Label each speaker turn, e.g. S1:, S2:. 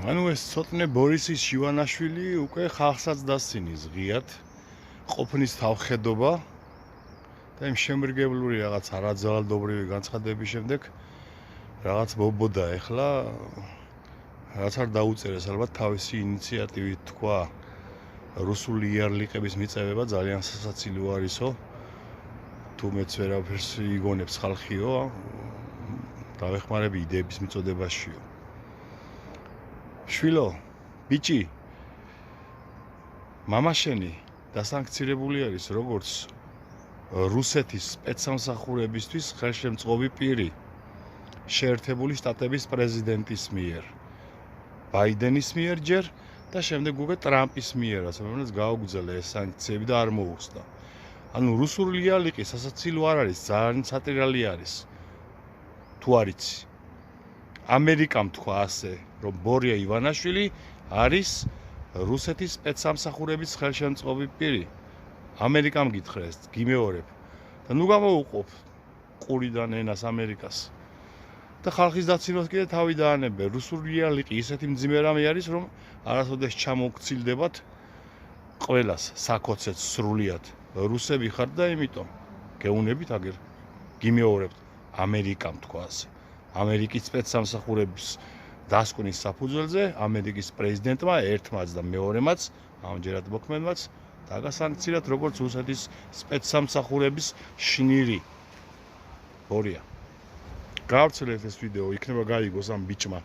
S1: ანუ ეს ცოტნე ბორისის ივანაშვილი უკვე ხალხსაც დასცინის ღიად ყოფნის თავხედობა და იმ შემრგებლური რაღაც არაძალადობრივი განცხადების შემდეგ რაღაც მობოდა ეხლა რაც არ დაუწერეს ალბათ თავისი ინიციატივით თქვა რუსული იარლიყების მიწევება ძალიან სასაცილო არისო თუ მეც ვერაფერს იგონებს ხალხიო დავეხმარები იდეების მიწოდებაშიო შვილო ბიჭი მამა შენი დასანქცირებული არის როგორც რუსეთის სპეცსამსახურებისთვის ხელშემწყობი პირი შეერთებული შტატების პრეზიდენტის მიერ ბაიდენის მიერ ჯერ და შემდეგ უკვე ტრამპის მიერაც რომელიც გაუგზავნა ეს სანქციები და არ მოუხსნა ანუ რუსული იარლიყი სასაცილო არ არის ძალიან სატრიალი არის თუ არიცი ამერიკამ თქვა ასე რომ ბორია ივანაშვილი არის რუსეთის სპეცსამსახურების ხელშემწყობი პირი ამერიკამ გითხრეს გიმეორებ და ნუ გამოუყოფ ყურიდან ენას ამერიკას და ხალხის დაცინოს კიდე თავი დაანებე რუსული იარლიყი ისეთი მძიმე რამე არის რომ არასოდეს ჩამოგცილდებათ ყველას საქოცეც სრულიად რუსები ხართ და იმიტომ გეუნებით აგერ გიმეორებთ ამერიკამ თქვა ასე ამერიკის სპეცსამსახურების დასკვნის საფუძველზე ამერიკის პრეზიდენტმა ერთმაც და მეორემაც ამჯერად მოქმედმაც დაგასანქცირათ როგორც რუსეთის სპეცსამსახურების შნირი ბორია გავრცელეთ ეს ვიდეო იქნება გაიგოს ამ ბიჭმა